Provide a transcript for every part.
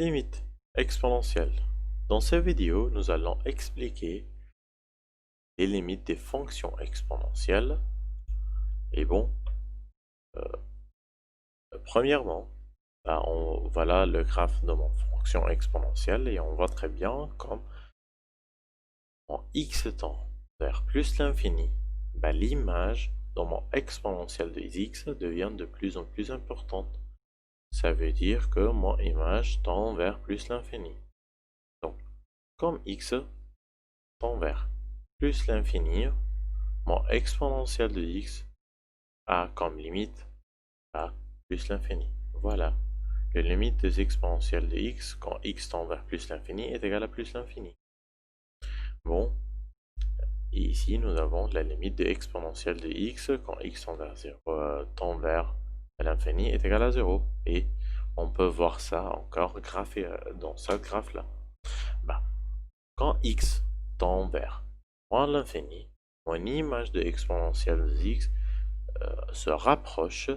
Limite exponentielle. Dans cette vidéo, nous allons expliquer les limites des fonctions exponentielles. Et bon, premièrement, voilà le graphe de mon fonction exponentielle et on voit très bien comme en x tend vers plus l'infini, l'image dans mon exponentielle de x devient de plus en plus importante. Ça veut dire que mon image tend vers plus l'infini. Donc, comme x tend vers plus l'infini, mon exponentielle de x a comme limite à plus l'infini. Voilà. La limite des exponentielles de x quand x tend vers plus l'infini est égale à plus l'infini. Bon. Et ici, nous avons la limite de exponentielle de x quand x tend vers l'infini est égal à 0. Et on peut voir ça encore graphé dans ce graphe-là. Quand x tend vers moins l'infini, mon image de exponentielle de x se rapproche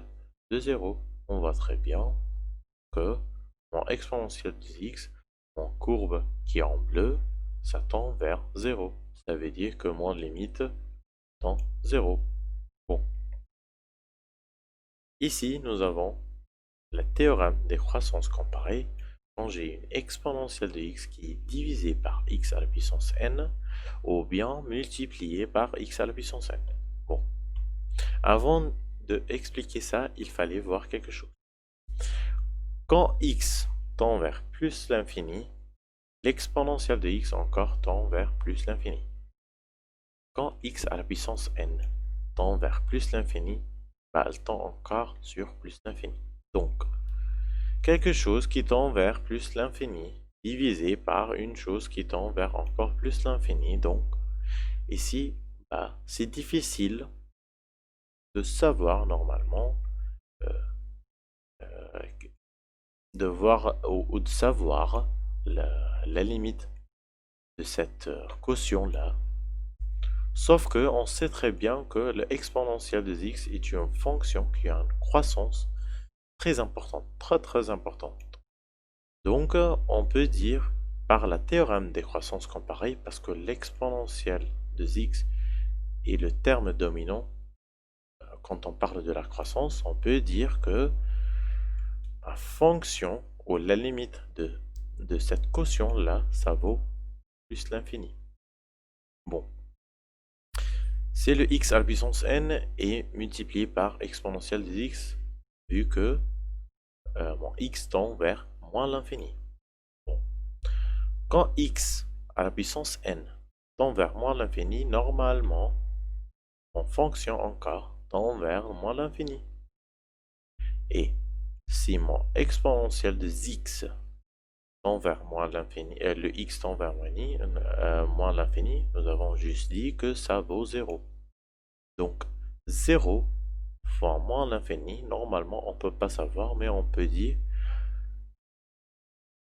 de 0. On voit très bien que mon exponentielle de x, mon courbe qui est en bleu, ça tend vers 0. Ça veut dire que mon limite tend 0. Bon. Ici, nous avons le théorème des croissances comparées. Quand j'ai une exponentielle de x qui est divisée par x à la puissance n, ou bien multipliée par x à la puissance n. Bon. Avant de expliquer ça, il fallait voir quelque chose. Quand x tend vers plus l'infini, l'exponentielle de x encore tend vers plus l'infini. Quand x à la puissance n tend vers plus l'infini, elle tend encore sur plus l'infini. Donc, quelque chose qui tend vers plus l'infini divisé par une chose qui tend vers encore plus l'infini. Donc, ici, c'est difficile de savoir normalement, de voir ou de savoir la limite de cette quotient-là. Sauf que on sait très bien que l'exponentielle de x est une fonction qui a une croissance très importante, très importante. Donc, on peut dire par la théorème des croissances comparées, parce que l'exponentielle de x est le terme dominant, quand on parle de la croissance, on peut dire que la fonction ou la limite de cette quotient-là, ça vaut plus l'infini. Bon. C'est le x à la puissance n est multiplié par exponentielle de x, vu que mon x tend vers moins l'infini. Bon. Quand x à la puissance n tend vers moins l'infini, normalement, mon fonction encore tend vers moins l'infini. Et si mon exponentielle de x tend vers moins l'infini, le x tend vers moins l'infini, nous avons juste dit que ça vaut 0. Donc 0 fois moins l'infini, normalement on ne peut pas savoir, mais on peut dire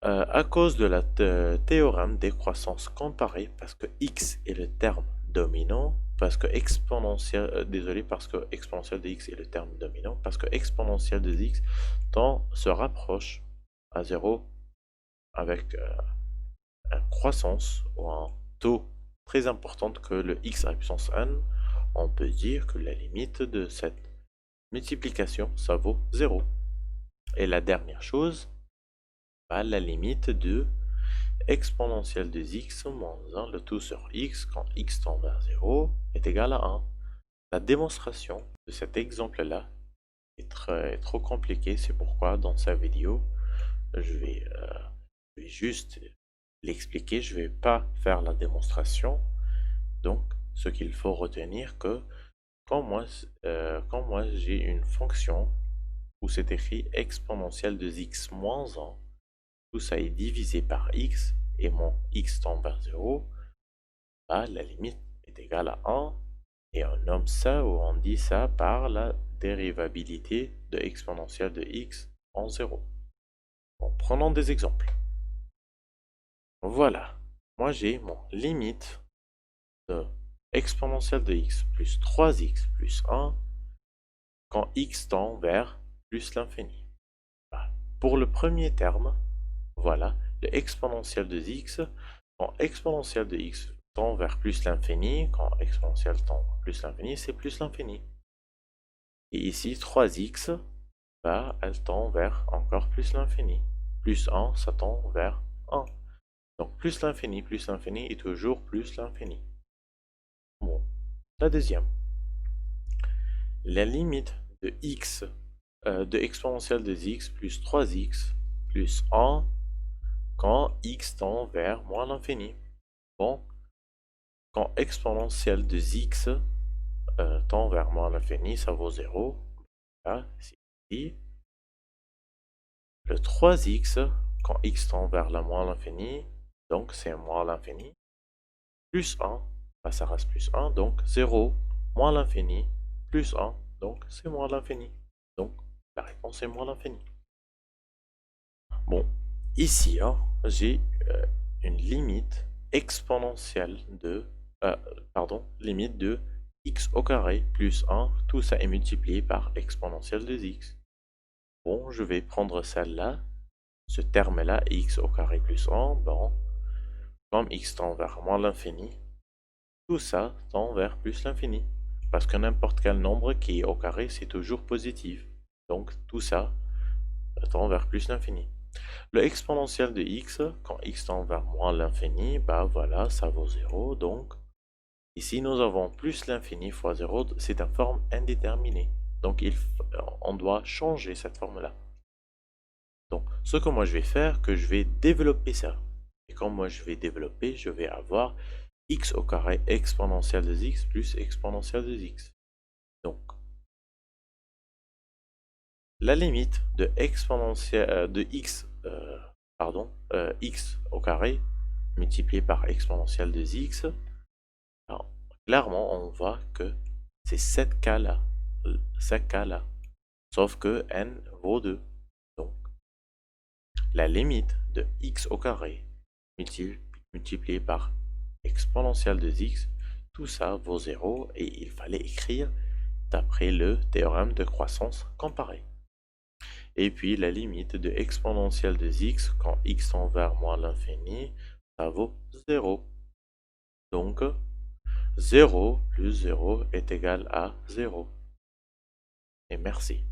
à cause de la théorème des croissances comparées, parce que x est le terme dominant, parce que exponentielle, parce que exponentielle de x est le terme dominant, parce que exponentielle de x se rapproche à 0 avec une croissance ou un taux très important que le x à la puissance n, on peut dire que la limite de cette multiplication, ça vaut 0. Et la dernière chose, la limite de exponentielle de x moins 1, le tout sur x, quand x tend vers 0, est égal à 1. La démonstration de cet exemple-là est trop compliquée, c'est pourquoi dans cette vidéo, je vais juste l'expliquer, je ne vais pas faire la démonstration. Donc, ce qu'il faut retenir que quand moi j'ai une fonction où c'est écrit exponentielle de x moins 1, tout ça est divisé par x et mon x tend vers 0, la limite est égale à 1 et on nomme ça ou on dit ça par la dérivabilité de exponentielle de x en 0. Bon, prenons des exemples. Voilà, moi j'ai mon limite de exponentielle de x plus 3x plus 1 quand x tend vers plus l'infini. Pour le premier terme, voilà, le exponentiel de x, quand exponentiel de x tend vers plus l'infini, quand exponentiel tend vers plus l'infini, c'est plus l'infini. Et ici, 3x, bah, elle tend vers encore plus l'infini. Plus 1, ça tend vers 1. Donc plus l'infini et toujours plus l'infini. Bon, la deuxième. La limite de x, de exponentielle de x plus 3x plus 1 quand x tend vers moins l'infini. Bon, quand exponentielle de x tend vers moins l'infini, ça vaut 0. Là, ici. Le 3x, quand x tend vers la moins l'infini, donc c'est moins l'infini, plus 1, bah, ça reste plus 1, donc 0, moins l'infini, plus 1, donc c'est moins l'infini. Donc la réponse est moins l'infini. Bon, ici, hein, j'ai une limite exponentielle de, limite de x au carré plus 1, tout ça est multiplié par exponentielle de x. Bon, je vais prendre celle-là, ce terme-là, x au carré plus 1, bon, comme x tend vers moins l'infini, tout ça tend vers plus l'infini. Parce que n'importe quel nombre qui est au carré, c'est toujours positif. Donc tout ça tend vers plus l'infini. Le exponentiel de x, quand x tend vers moins l'infini, bah voilà, ça vaut 0. Donc ici, nous avons plus l'infini fois 0, c'est une forme indéterminée. Donc on doit changer cette forme-là. Donc ce que moi je vais faire, que je vais développer ça. Et quand moi je vais développer, je vais avoir x au carré exponentielle de x plus exponentielle de x. Donc la limite de exponentielle de x, x au carré multiplié par exponentielle de x, alors, clairement on voit que c'est cette cas-là, sauf que n vaut 2. Donc la limite de x au carré multiplié par exponentielle de x, tout ça vaut 0 et il fallait écrire d'après le théorème de croissance comparée. Et puis la limite de exponentielle de x quand x tend vers moins l'infini, ça vaut 0. Donc 0 plus 0 est égal à 0. Et merci.